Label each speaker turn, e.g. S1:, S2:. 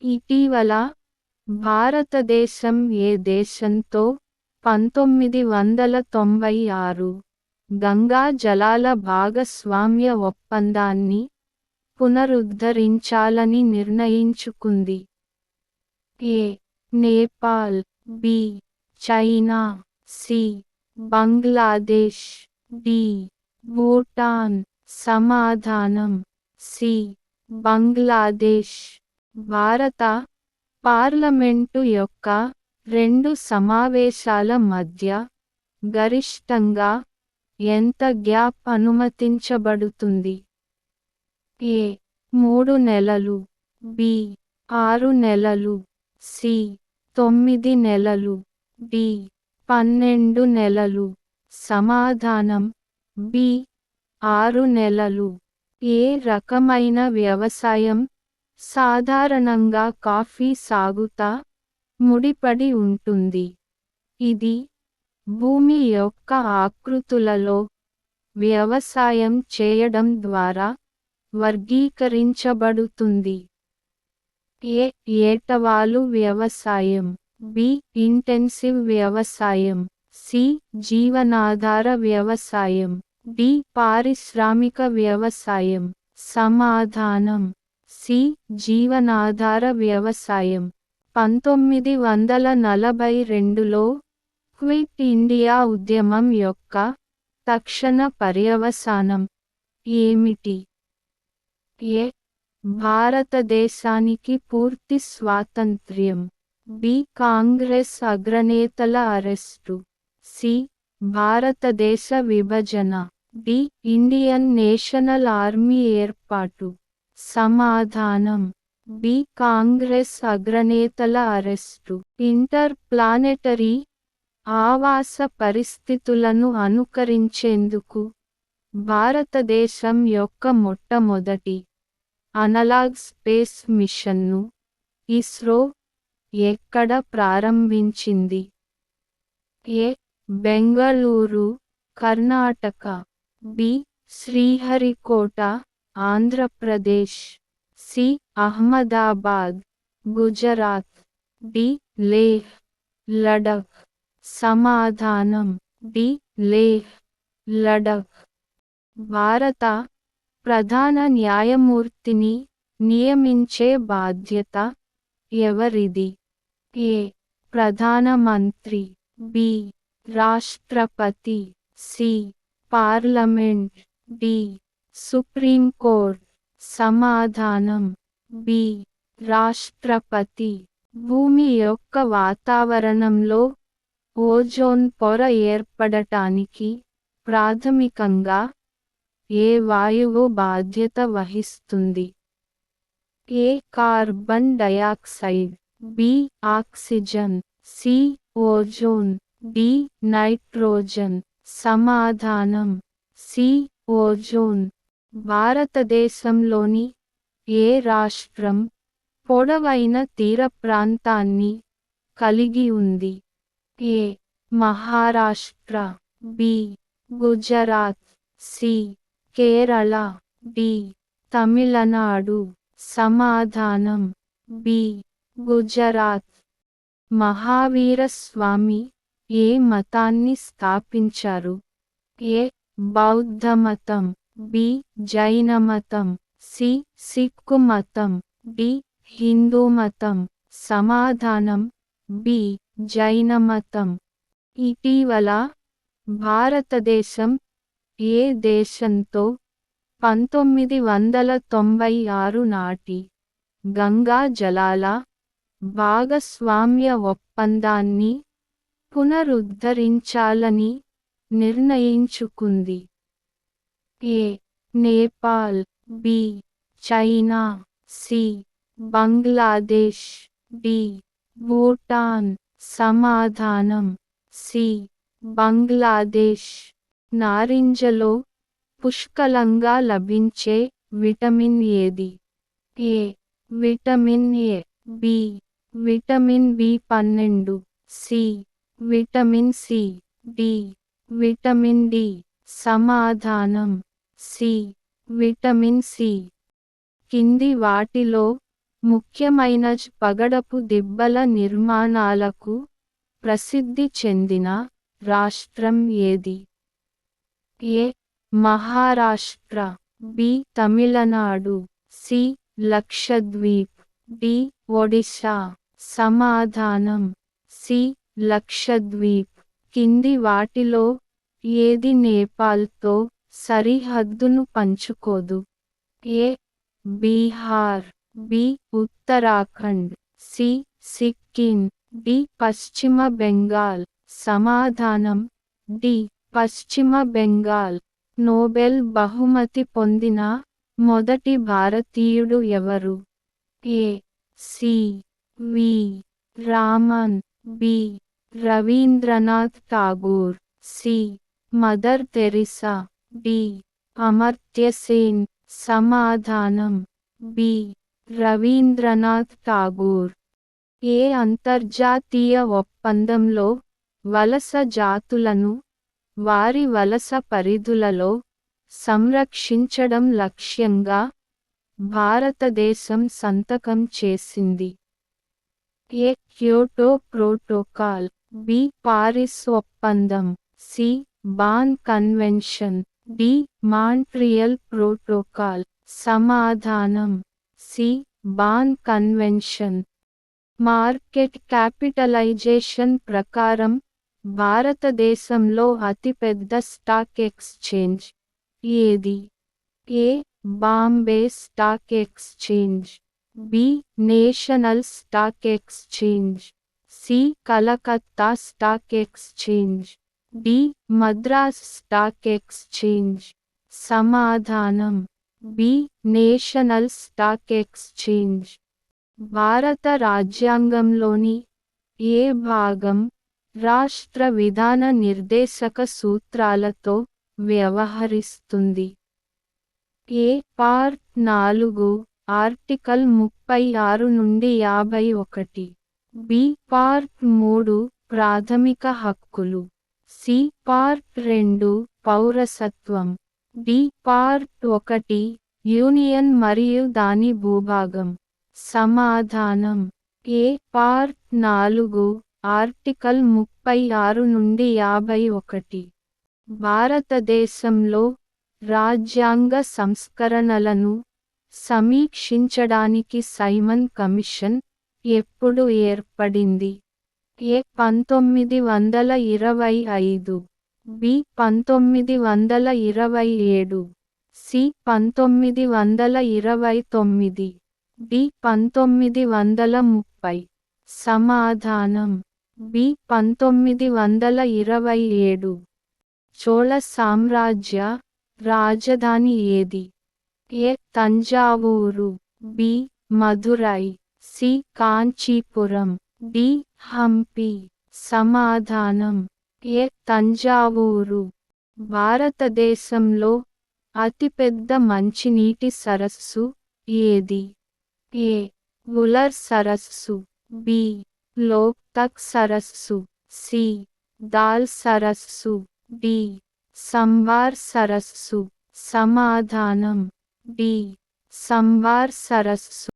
S1: ఇటీవల భారతదేశం ఏ దేశంతో 1996 గంగా జలాల భాగస్వామ్య ఒప్పందాన్ని పునరుద్ధరించాలని నిర్ణయించుకుంది? A. Nepal, B. China, C. Bangladesh, D. Bhutan. సమాధానం సి. బంగ్లాదేశ్. భారత పార్లమెంటు యొక్క 2 సమావేశాల మధ్య గరిష్టంగా ఎంత గ్యాప్ అనుమతించబడుతుంది? ఏ. 3 నెలలు, బి. 6 నెలలు, సి. 9 నెలలు, డి. 12 నెలలు. సమాధానం బి. 6 నెలలు. ఏ రకమైన వ్యవసాయం సాధారణంగా కాఫీ సాగుతో ముడిపడి ఉంటుంది? ఇది భూమి యొక్క ఆకృతులలో వ్యవసాయం చేయడం ద్వారా వర్గీకరించబడుతుంది. ఏ. ఏటవాలు వ్యవసాయం, బి. ఇంటెన్సివ్ వ్యవసాయం, సి. జీవనాధార వ్యవసాయం, డి. పారిశ్రామిక వ్యవసాయం. సమాధానం సి. జీవనాధార వ్యవసాయం. 1942లో క్విట్ ఇండియా ఉద్యమం యొక్క తక్షణ పర్యవసానం ఏమిటి? ఏ. భారతదేశానికి పూర్తి స్వాతంత్ర్యం, బి. కాంగ్రెస్ అగ్రనేతల అరెస్టు, సి. భారతదేశ విభజన, డి. ఇండియన్ నేషనల్ ఆర్మీ ఏర్పాటు. సమాధానం బి. కాంగ్రెస్ అగ్రనేతల అరెస్టు. ఇంటర్ ప్లానెటరీ ఆవాస పరిస్థితులను అనుకరించేందుకు భారతదేశం యొక్క మొట్టమొదటి అనలాగ్ స్పేస్ మిషన్ను ఇస్రో ఎక్కడ ప్రారంభించింది? A. Bengaluru, Karnataka, B. Sriharikota, Andhra Pradesh, C. Ahmedabad, Gujarat, D. Leh, Ladakh. సమాధానం డి. లేహ్, లడఖ్. భారత ప్రధాన న్యాయమూర్తిని నియమించే బాధ్యత ఎవరిది? ఏ. ప్రధానమంత్రి, బి. రాష్ట్రపతి, సి. Parliament, D. సుప్రీంకోర్టు. సమాధానం బి. రాష్ట్రపతి. భూమి యొక్క వాతావరణంలో ఓజోన్ పొర ఏర్పడటానికి ప్రాథమికంగా ఏ వాయువు బాధ్యత వహిస్తుంది? A. Carbon dioxide, B. Oxygen, C. Ozone, D. Nitrogen. సమాధానం సి. ఓజోన్. భారతదేశంలోని ఏ రాష్ట్రం పొడవైన తీర ప్రాంతాన్ని కలిగి ఉంది? A. Maharashtra, B. Gujarat, C. Kerala, D. Tamil Nadu. సమాధానం బి. గుజరాత్. మహావీర స్వామి ఏ మతాన్ని స్థాపించారు? ఏ. బౌద్ధమతం, బి. జైనమతం, సి. సిక్కు మతం, డి. హిందూ మతం. సమాధానం బి. జైనమతం. ఇటీవల భారతదేశం ఏ దేశంతో 1996 నాటి గంగా జలాల భాగస్వామ్య ఒప్పందాన్ని పునరుద్ధరించాలని నిర్ణయించుకుంది? A. Nepal, B. China, C. Bangladesh, D. Bhutan. సమాధానం సి. బంగ్లాదేశ్. నారింజలో పుష్కలంగా లభించే విటమిన్ ఏది? A. Vitamin A, B. Vitamin బి12, C. Vitamin C, D. Vitamin D. సమాధానం సి. Vitamin C. కింది వాటిలో ముఖ్యమైన పగడపు దిబ్బల నిర్మాణాలకు ప్రసిద్ధి చెందిన రాష్ట్రం ఏది? A. Maharashtra, B. Tamil Nadu, C. Lakshadweep, D. Odisha. సమాధానం సి. లక్షద్వీప్. కింది వాటిలో ఏది నేపాల్తో సరిహద్దును పంచుకోదు? A. Bihar, B. Uttarakhand, C. Sikkim, D. Paschim Bengal. సమాధానం డి. పశ్చిమ బెంగాల్. నోబెల్ బహుమతి పొందిన మొదటి భారతీయుడు ఎవరు? A. C. V. Raman, B. Rabindranath Tagore, C. Mother Teresa, D. Amartya Sen. సమాధానం బి. రవీంద్రనాథ్ ఠాగూర్. ఏ అంతర్జాతీయ ఒప్పందంలో వలస జాతులను వారి వలస పరిధులలో సంరక్షించడం లక్ష్యంగా భారతదేశం సంతకం చేసింది? A. Kyoto Protocol, B. Paris ఒప్పందం, C. Bonn Convention, D. Montreal Protocol. సమాధానం C. Bonn Convention. Market capitalisation ప్రకారం భారతదేశంలో అతిపెద్ద స్టాక్ ఎక్స్చేంజ్ ఏది? A. Bombay Stock Exchange, B. National Stock Exchange, C. Calcutta Stock Exchange, D. Madras Stock Exchange. సమాధానం B. National Stock Exchange. భారత రాజ్యాంగంలోని ఏ భాగం రాష్ట్ర విధాన నిర్దేశక సూత్రాలతో వ్యవహరిస్తుంది? ఏ. పార్ట్ 4 ఆర్టికల్ 36 నుండి 51, బి. పార్ట్ 3 ప్రాథమిక హక్కులు, సి. పార్ట్ 2 పౌరసత్వం, డి. పార్ట్ 1 యూనియన్ మరియు దాని భూభాగం. సమాధానం ఏ. పార్ట్ 4 ఆర్టికల్ 36 నుండి 51. భారతదేశంలో రాజ్యాంగ సంస్కరణలను సమీక్షించడానికి సైమన్ కమిషన్ ఎప్పుడు ఏర్పడింది? ఏ. 1925, బి. 1927, సి. 1929, డి. 1930. సమాధానం బి. 1927. చోళ సామ్రాజ్య రాజధాని ఏది? A. Thanjavur, B. Madurai, C. Kanchipuram, D. Hampi. సమాధానం ఏ. తంజావూరు. భారతదేశంలో అతిపెద్ద మంచినీటి సరస్సు ఏది? ఏ. ఉలర్ సరస్సు, బి. లోక్తక్ సరస్సు, సి. దాల్ సరస్సు, డి. సంవార్ సరస్సు. సమాధానం డి. సంవార్ సరస్సు.